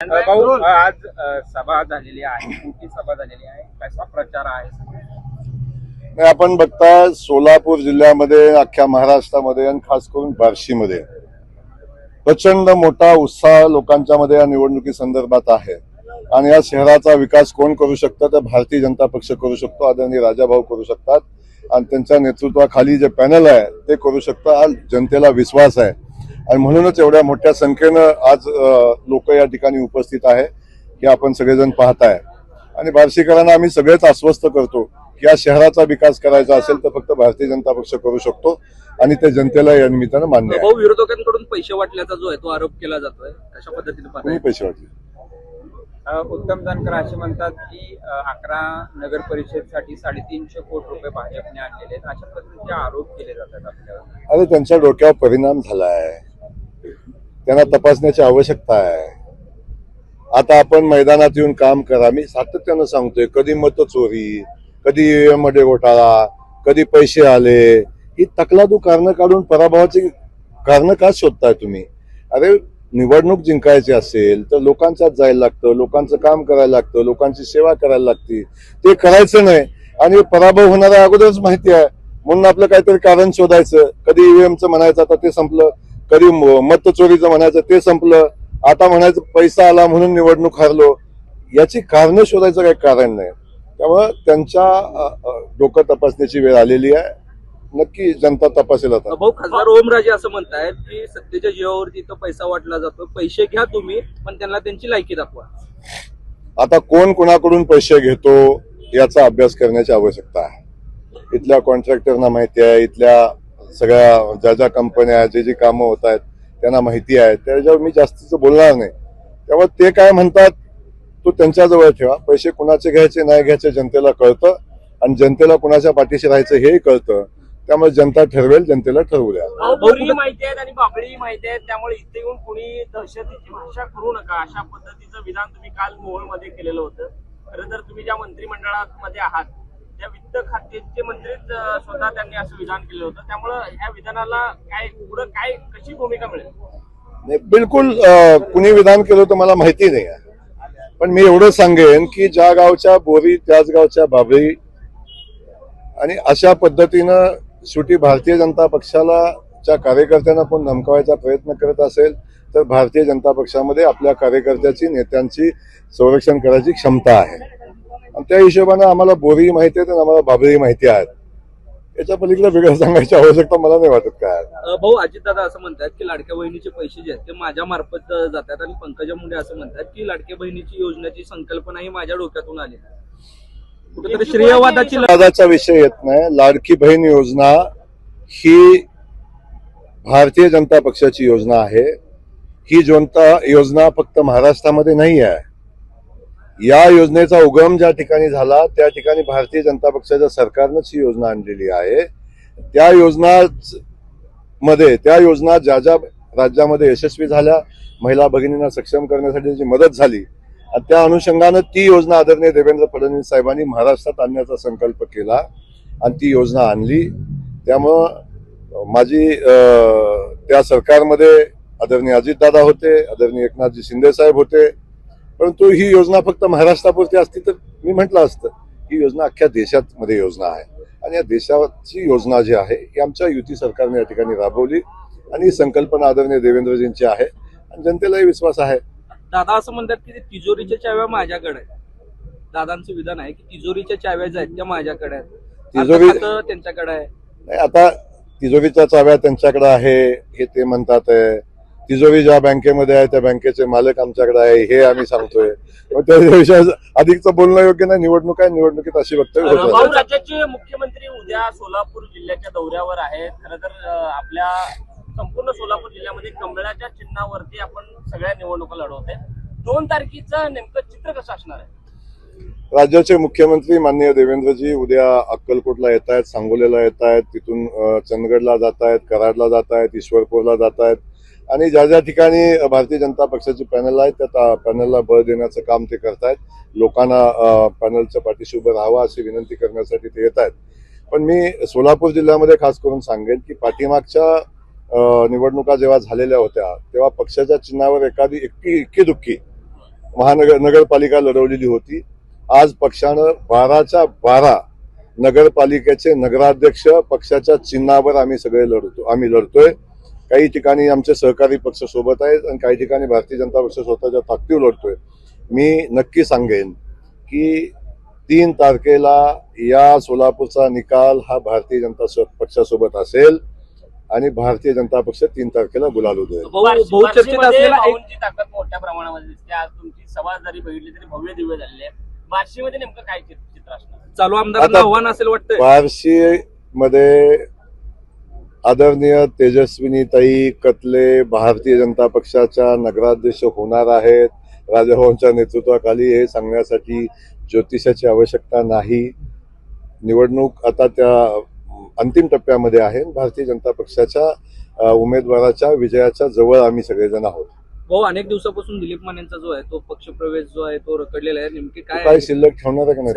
भाऊ, आज सभा झालेली आहे, मोठी सभा झालेली आहे, कसा प्रचार आहे? नाही, आपण बघता सोलापूर जिल्ह्यामध्ये, अख्ख्या महाराष्ट्रामध्ये आणि खास करून बार्शीमध्ये प्रचंड मोठा उत्साह लोकांच्या मध्ये या निवडणुकी संदर्भात आहे. आणि या शहराचा विकास कोण करू शकतं तर भारतीय जनता पक्ष करू शकतो. आदरणीय राजाभाऊ करू शकतात आणि त्यांच्या नेतृत्वाखाली जे पॅनल आहे ते करू शकतं. आज जनतेला विश्वास आहे आणि म्हणूनच एवढ्या मोठ्या संख्येनं आज लोक या ठिकाणी उपस्थित आहे हे आपण सगळेजण पाहताय. आणि बार्शीकरांना आम्ही सगळेच आश्वस्त करतो की या शहराचा विकास करायचा असेल तर फक्त भारतीय जनता पक्ष करू शकतो आणि ते जनतेला या निमित्तानं मान्य आहे. विरोधकांकडून पैसे वाटल्याचा जो आहे तो आरोप केला जातोय, कशा पद्धतीने कोणी पैसे वाटले? उत्तम जानकर असे म्हणतात की 11 नगर परिषदेसाठी 350 कोटी रुपये भाजपने आणलेले आहेत, अशा पद्धतीचे आरोप केले जातात आपल्याला. अरे त्यांच्या डोक्यावर परिणाम झालाय, त्यांना तपासण्याची आवश्यकता आहे. आता आपण मैदानात येऊन काम करा. मी सातत्यानं सांगतोय, कधी मत चोरी, कधी EVM मध्ये घोटाळा, कधी पैसे आले, ही तकलादू कारणं काढून पराभवाची कारणं का शोधताय तुम्ही? अरे निवडणूक जिंकायची असेल तर लोकांच्यात जायला लागतं, लोकांचं काम करायला लागतं, लोकांची सेवा करायला लागते. ते करायचं नाही आणि पराभव होणारा अगोदरच माहिती आहे, म्हणून आपलं काहीतरी कारण शोधायचं. कधी EVMचं म्हणायचं आता ते संपलं, कधी मत चोरीचं म्हणायचं ते संपलं, आता म्हणायचं पैसा आला म्हणून निवडणूक हारलो. याची कारणं शोधायचं काही कारण नाही. त्यामुळे त्यांच्या डोकं तपासण्याची वेळ आलेली आहे. नक्की जनता तपासेल. आता भाऊ, खासदार ओमराजे असं म्हणतायत की सत्तेच्या जीवावरती तो पैसा वाटला जातो, पैसे घ्या तुम्ही पण त्यांना त्यांची लायकी दाखवा. आता कोण कोणाकडून पैसे घेतो याचा अभ्यास करण्याची आवश्यकता आहे. इथल्या कॉन्ट्रॅक्टरना माहिती आहे, इथल्या सगळ्या ज्या कंपन्या जी कामं होत आहेत त्यांना माहिती आहे. त्याच्यावर मी जास्तीचं बोलणार नाही. त्यामुळे ते काय म्हणतात तो त्यांच्याजवळ ठेवा. पैसे कुणाचे घ्यायचे नाही घ्यायचे जनतेला कळतं आणि जनतेला कुणाच्या पाठीशी राहायचं हेही कळतं. त्यामुळे जनता ठरवेल, जनतेला ठरवू द्या. माहिती आहेत आणि बाबळी माहिती आहेत, त्यामुळे इथे येऊन कोणी दहशतीची भाषा करू नका अशा पद्धतीचं विधान तुम्ही काल मोहोळमध्ये केलेलं होतं. खरं तर तुम्ही ज्या मंत्रिमंडळामध्ये आहात त्या वित्त खात्याचे मंत्रीच स्वतः त्यांनी असं विधान केलं होतं. त्यामुळं ह्या विधानाला काय पुढं काय कशी भूमिका मिळेल? नाही, बिलकुल कुणी विधान केलं तर मला माहिती नाही आहे. पण मी एवढं सांगेन की ज्या गावच्या बोरी त्याच गावच्या बाबळी, आणि अशा पद्धतीनं शेवटी भारतीय जनता पक्षाला च्या कार्यकर्त्यांना पण धमकावायचा प्रयत्न करत असेल तर भारतीय जनता पक्षामध्ये आपल्या कार्यकर्त्याची, नेत्यांची संरक्षण करायची क्षमता आहे. आणि त्या हिशोबाने आम्हाला बोरी माहिती आहे तर आम्हाला बाबळी माहिती आहेत. याच्या पलीकडे वेगळं सांगायची आवश्यकता मला नाही वाटत. काय भाऊ, अजितदादा असं म्हणतात की लाडक्या बहिणीचे पैसे जे आहेत ते माझ्या मार्फत जातात आणि पंकजा मुंडे असं म्हणतात की लाडक्या बहिणीची योजनेची संकल्पना ही माझ्या डोक्यातून आली. कुठेतरी श्रेयवादाचा विषय येत नाही. लाडकी बहीण योजना ही भारतीय जनता पक्षाची योजना आहे. ही योजना फक्त महाराष्ट्रामध्ये नाही आहे. या योजनेचा उगम ज्या ठिकाणी झाला त्या ठिकाणी भारतीय जनता पक्षाच्या सरकारनंच ही योजना आणलेली आहे. त्या योजना ज्या ज्या राज्यामध्ये यशस्वी झाल्या, महिला भगिनींना सक्षम करण्यासाठी जी मदत झाली, त्या अनुषंगानं ती योजना आदरणीय देवेंद्र फडणवीस साहेबांनी महाराष्ट्रात आणण्याचा संकल्प केला आणि ती योजना आणली. त्यामुळं माझी त्या सरकारमध्ये आदरणीय अजितदादा होते, आदरणीय एकनाथजी शिंदे साहेब होते. परंतु ही योजना फक्त महाराष्ट्रापुरती असती तर मी म्हटलं असतं. ही योजना अख्ख्या देशामध्ये योजना आहे आणि या देशाची योजना जी आहे ही आमच्या युती सरकारने या ठिकाणी राबवली आणि ही संकल्पना आदरणीय देवेंद्रजींची आहे आणि जनतेलाही विश्वास आहे. दादा असं म्हणतात की तिजोरीच्या चाव्या माझ्याकडे आहेत. दादांचं विधान आहे की तिजोरीच्या चाव्या ज्या आहेत त्या माझ्याकडे आहेत, तिजोरी त्यांच्याकडे आहे. नाही, आता तिजोरीच्या चाव्या त्यांच्याकडे आहे हे ते म्हणतात आहे. तिजोरी ज्या बँकेमध्ये आहे त्या बँकेचे मालक आमच्याकडे आहे हे आम्ही सांगतोय. त्याविषयी अधिकचं बोलणं योग्य नाही. निवडणूक आहे, निवडणुकीत अशी वक्तव्य होतात. राज्याचे मुख्यमंत्री उद्या सोलापूर जिल्ह्याच्या दौऱ्यावर आहेत. खरं तर आपल्या संपूर्ण सोलापूर जिल्ह्यामध्ये कमळाच्या चिन्हावरती आपण सगळ्या निवडणुका लढवतोय. 2 तारखेचं नेमकं चित्र कसं असणार आहे? राज्याचे मुख्यमंत्री माननीय देवेंद्रजी उद्या अक्कलकोटला येत आहेत, सांगोलेला येत आहेत, तिथून चंदगडला जात आहेत, कराडला जात आहेत, ईश्वरपूरला जात आहेत आणि ज्या ज्या ठिकाणी भारतीय जनता पक्षाची पॅनल आहे त्या पॅनलला बळ देण्याचं काम ते करतायत. लोकांना पॅनलच्या पाठीशी उभं राहावं अशी विनंती करण्यासाठी ते येत आहेत. पण मी सोलापूर जिल्ह्यामध्ये खास करून सांगेन की पाठीमागच्या निवडणुका जेव्हा झालेल्या होत्या तेव्हा पक्षाच्या चिन्हावर एखादी इक्की दुक्की नगरपालिका लढवलेली होती. आज पक्षानं 12च्या 12 नगरपालिकेचे नगराध्यक्ष पक्षाच्या चिन्हावर आम्ही लढतोय. काही ठिकाणी आमचे सहकारी पक्ष सोबत आहेत आणि काही ठिकाणी भारतीय जनता पक्ष स्वतःच्या ताकदीवर लढतोय. मी नक्की सांगेन की 3 तारखेला या सोलापूरचा निकाल हा भारतीय जनता पक्षासोबत असेल आणि भारतीय जनता पक्ष 3 तारखेला गुलाल उधळेल. बहुचर्चित बार्शीमध्ये असलेला एक भाऊंची ताकद मोठ्या प्रमाणामध्ये दिसते. आज तुमची सभा जरी बघितली तरी भव्य दिव्य झालेली आहे. बार्शीमध्ये नेमकं काय चित्र असणार? चालू आमदारांना आव्हान असेल वाटतंय. बार्शी मध्ये आदरणीय तेजस्विनीताई कतले भारतीय जनता पक्षाच्या नगराध्यक्ष होणार आहेत. राजाभाऊंच्या नेतृत्वाखाली हे सांगण्यासाठी ज्योतिषाची आवश्यकता नाही. निवडणूक आता त्या अंतिम टप्प्यामध्ये आहे. भारतीय जनता पक्षाच्या उमेदवाराच्या विजयाच्या जवळ आम्ही सगळेजण आहोत. भाऊ अनेक दिवसापासून दिलीप मानेंचा जो आहे तो पक्षप्रवेश जो आहे तो रखडलेला आहे. नेमकी काय काय शिल्लक ठेवणार आहे का नाही?